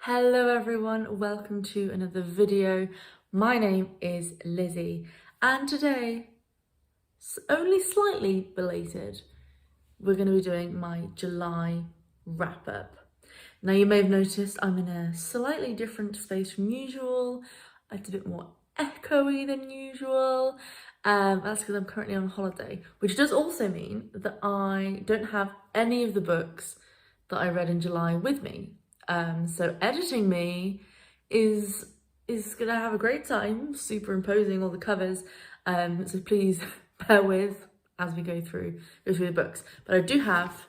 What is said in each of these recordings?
Hello everyone, welcome to another video. My name is Lizzie and today, only slightly belated, we're going to be doing my July wrap up. Now you may have noticed I'm in a slightly different space from usual. It's a bit more echoey than usual. That's because I'm currently on holiday, which does also mean that I don't have any of the books that I read in July with me. So editing me is gonna have a great time superimposing all the covers. So please bear with as we go through the books. But I do have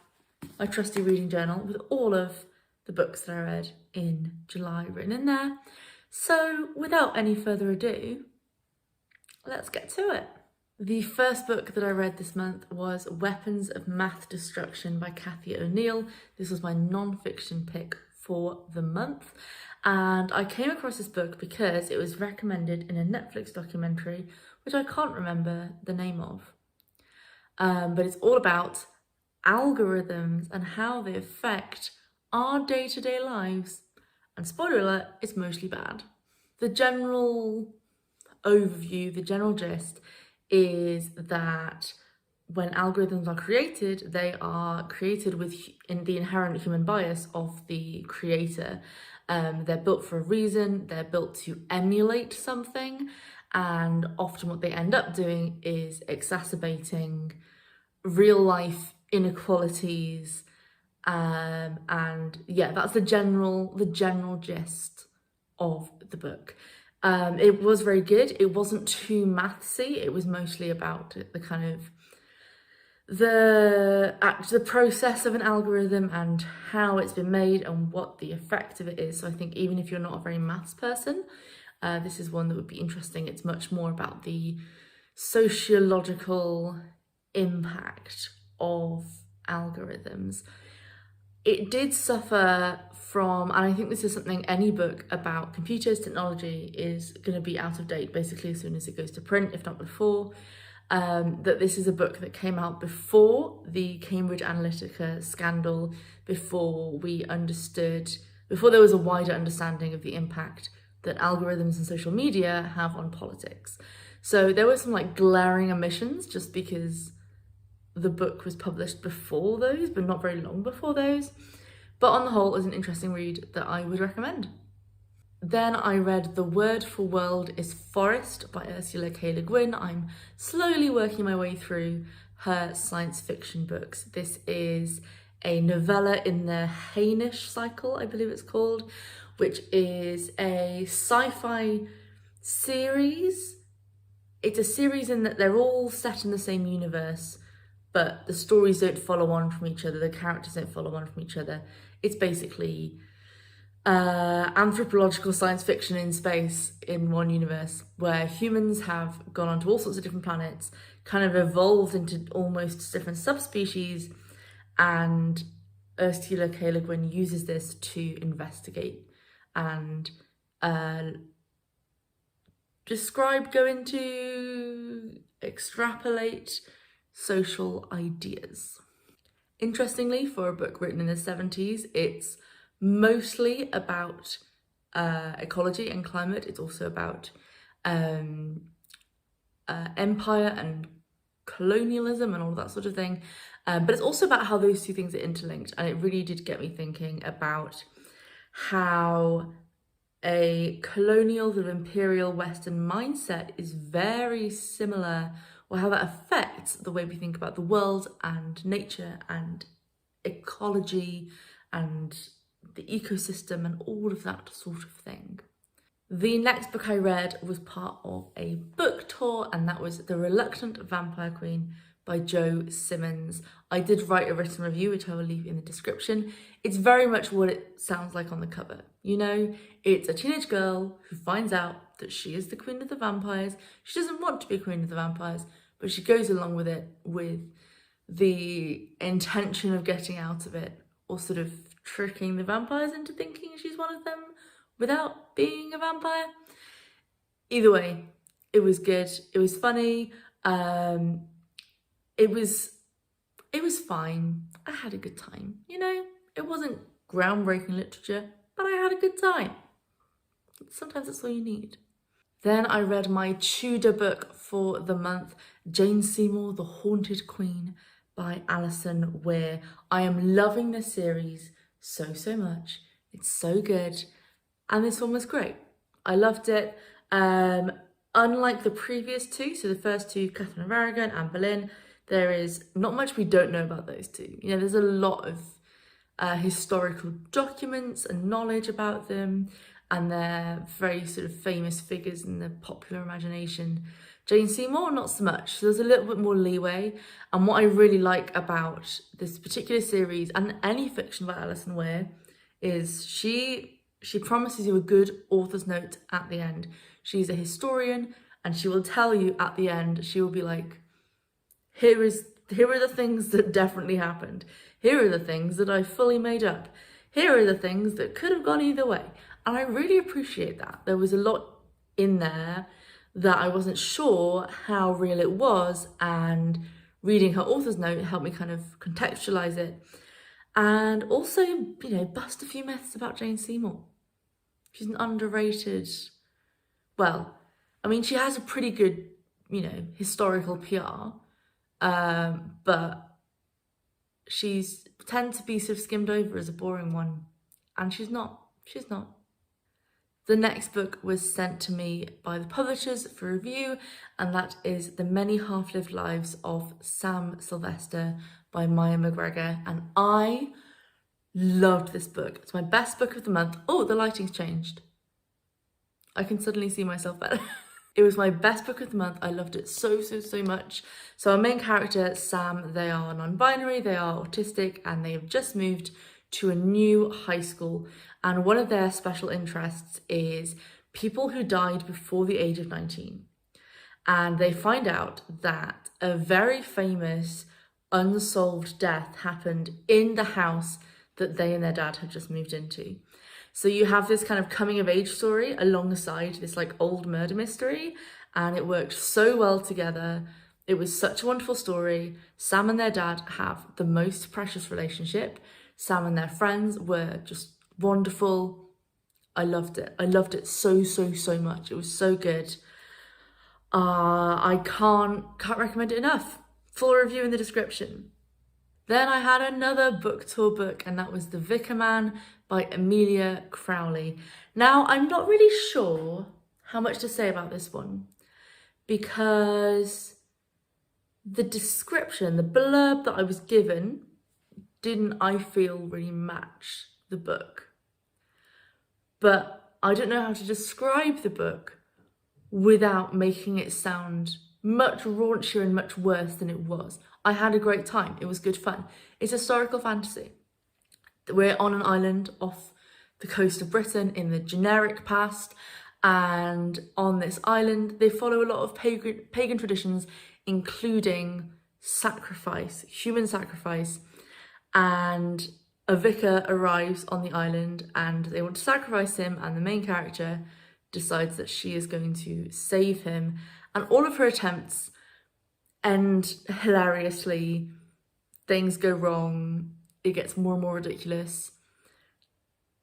my trusty reading journal with all of the books that I read in July written in there. So without any further ado, let's get to it. The first book that I read this month was Weapons of Math Destruction by Cathy O'Neill. This was my non-fiction pick for the month, and I came across this book because it was recommended in a Netflix documentary, which I can't remember the name of. But it's all about algorithms and how they affect our day-to-day lives. And spoiler alert, it's mostly bad. The general overview, the general gist is that when algorithms are created, they are created with the inherent human bias of the creator. They're built for a reason, they're built to emulate something, and often what they end up doing is exacerbating real life inequalities. And yeah, that's the general gist of the book. It was very good. It wasn't too mathsy. It was mostly about the kind of the process of an algorithm and how it's been made and what the effect of it is. So I think even if you're not a very maths person, this is one that would be interesting. It's much more about the sociological impact of algorithms. It did suffer from, and I think this is something any book about computers, technology is going to be out of date basically as soon as it goes to print, if not before. That this is a book that came out before the Cambridge Analytica scandal, before there was a wider understanding of the impact that algorithms and social media have on politics. So there were some like glaring omissions just because the book was published before those, but not very long before those. But on the whole, it's an interesting read that I would recommend. Then I read The Word for World is Forest by Ursula K. Le Guin. I'm slowly working my way through her science fiction books. This is a novella in the Hainish cycle, I believe it's called, which is a sci-fi series. It's a series in that they're all set in the same universe, but the stories don't follow on from each other, the characters don't follow on from each other. It's basically anthropological science fiction in space in one universe, where humans have gone onto all sorts of different planets, kind of evolved into almost different subspecies, and Ursula K. Le Guin uses this to investigate and extrapolate social ideas. Interestingly, for a book written in the 70s, it's mostly about ecology and climate. It's also about empire and colonialism and all that sort of thing. But it's also about how those two things are interlinked. And it really did get me thinking about how a colonial, sort of imperial Western mindset is very similar, or how that affects the way we think about the world and nature and ecology and the ecosystem and all of that sort of thing. The next book I read was part of a book tour, and that was The Reluctant Vampire Queen by Jo Simmons. I did write a written review, which I will leave in the description. It's very much what it sounds like on the cover. You know, it's a teenage girl who finds out that she is the queen of the vampires. She doesn't want to be queen of the vampires, but she goes along with it with the intention of getting out of it, or sort of tricking the vampires into thinking she's one of them without being a vampire. Either way, it was good. It was funny. It was fine. I had a good time. You know, it wasn't groundbreaking literature, but I had a good time. Sometimes that's all you need. Then I read my Tudor book for the month, Jane Seymour, The Haunted Queen by Alison Weir. I am loving this series so much. It's so good. And this one was great. I loved it. Unlike the previous two, so the first two, Catherine of Aragon and Boleyn, there is not much we don't know about those two. You know, there's a lot of historical documents and knowledge about them, and they're very sort of famous figures in the popular imagination. Jane Seymour, not so much. So there's a little bit more leeway. And what I really like about this particular series and any fiction by Alison Weir is she promises you a good author's note at the end. She's a historian, and she will tell you at the end, she will be like, here are the things that definitely happened. Here are the things that I fully made up. Here are the things that could have gone either way. And I really appreciate that. There was a lot in there that I wasn't sure how real it was, and reading her author's note helped me kind of contextualize it. And also, you know, bust a few myths about Jane Seymour. She's an underrated, well, I mean, she has a pretty good, you know, historical PR, but she's tends to be sort of skimmed over as a boring one, and she's not. The next book was sent to me by the publishers for review, and that is The Many Half-Lived Lives of Sam Sylvester by Maya McGregor, and I loved this book. It's my best book of the month. Oh, the lighting's changed. I can suddenly see myself better. It was my best book of the month. I loved it so much. So our main character, Sam, they are non-binary, they are autistic, and they have just moved to a new high school. And one of their special interests is people who died before the age of 19. And they find out that a very famous unsolved death happened in the house that they and their dad have just moved into. So you have this kind of coming of age story alongside this like old murder mystery, and it worked so well together. It was such a wonderful story. Sam and their dad have the most precious relationship. Sam and their friends were just wonderful. I loved it. I loved it so much. It was so good. I can't recommend it enough. Full review in the description. Then I had another book tour book, and that was The Vickerman by Amelia Crowley. Now, I'm not really sure how much to say about this one, because the description, the blurb that I was given, didn't, I feel, really match the book. But I don't know how to describe the book without making it sound much raunchier and much worse than it was. I had a great time. It was good fun. It's historical fantasy. We're on an island off the coast of Britain in the generic past, and on this island they follow a lot of pagan traditions, including sacrifice, human sacrifice, and a vicar arrives on the island and they want to sacrifice him, and the main character decides that she is going to save him, and all of her attempts end hilariously. Things go wrong, it gets more and more ridiculous.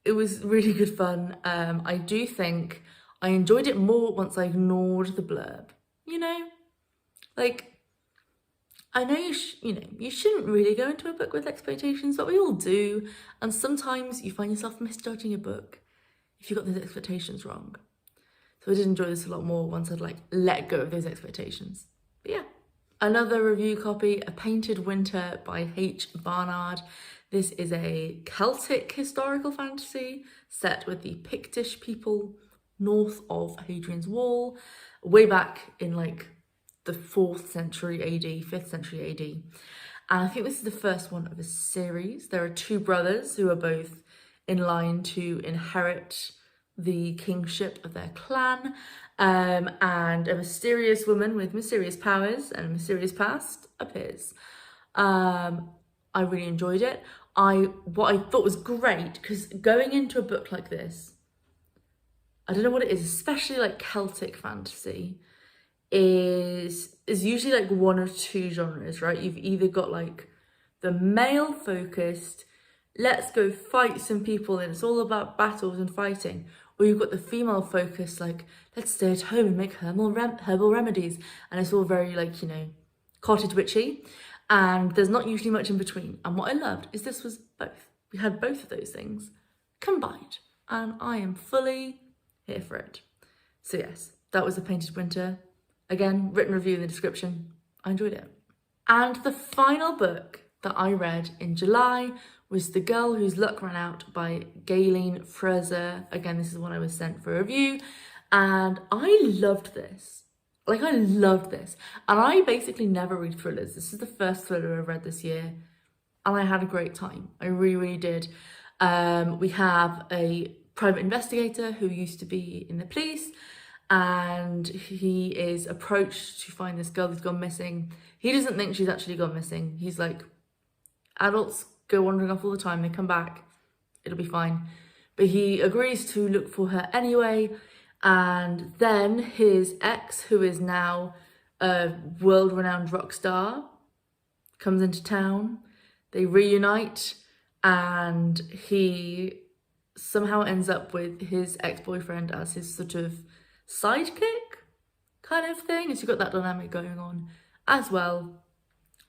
It was really good fun. I do think I enjoyed it more once I ignored the blurb, you know? Like, I know you shouldn't really go into a book with expectations, but we all do, and sometimes you find yourself misjudging a book if you got those expectations wrong. So I did enjoy this a lot more once I'd like let go of those expectations. But yeah. Another review copy, A Painted Winter by H. Barnard. This is a Celtic historical fantasy set with the Pictish people north of Hadrian's Wall, way back in like the 4th century AD, 5th century AD. And I think this is the first one of a series. There are two brothers who are both in line to inherit the kingship of their clan, and a mysterious woman with mysterious powers and a mysterious past appears. I really enjoyed it. What I thought was great, because going into a book like this, I don't know what it is, especially like Celtic fantasy, is usually like one of two genres, right? You've either got like the male focused let's go fight some people and it's all about battles and fighting. Or you've got the female focus, like, let's stay at home and make herbal remedies. And it's all very, like, you know, cottage witchy. And there's not usually much in between. And what I loved is this was both. We had both of those things combined. And I am fully here for it. So yes, that was The Painted Winter. Again, written review in the description. I enjoyed it. And the final book that I read in July was The Girl Whose Luck Ran Out by Galen Fraser. Again, this is one I was sent for review, and I loved this. Like, I loved this. And I basically never read thrillers. This is the first thriller I've read this year, and I had a great time. I really, really did. We have a private investigator who used to be in the police, and he is approached to find this girl who's gone missing. He doesn't think she's actually gone missing. He's like, adults go wandering off all the time, they come back, it'll be fine. But he agrees to look for her anyway, and then his ex, who is now a world-renowned rock star, comes into town. They reunite, and he somehow ends up with his ex-boyfriend as his sort of sidekick kind of thing. So you've got that dynamic going on as well.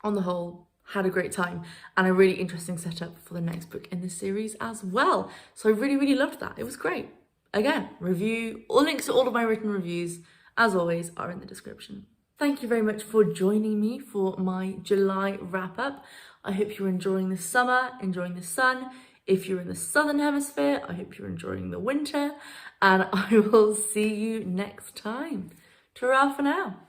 On the whole, had a great time, and a really interesting setup for the next book in this series as well. So I really, really loved that. It was great. Again, review, all links to all of my written reviews, as always, are in the description. Thank you very much for joining me for my July wrap up. I hope you're enjoying the summer, enjoying the sun. If you're in the southern hemisphere, I hope you're enjoying the winter, and I will see you next time. Ta-ra for now.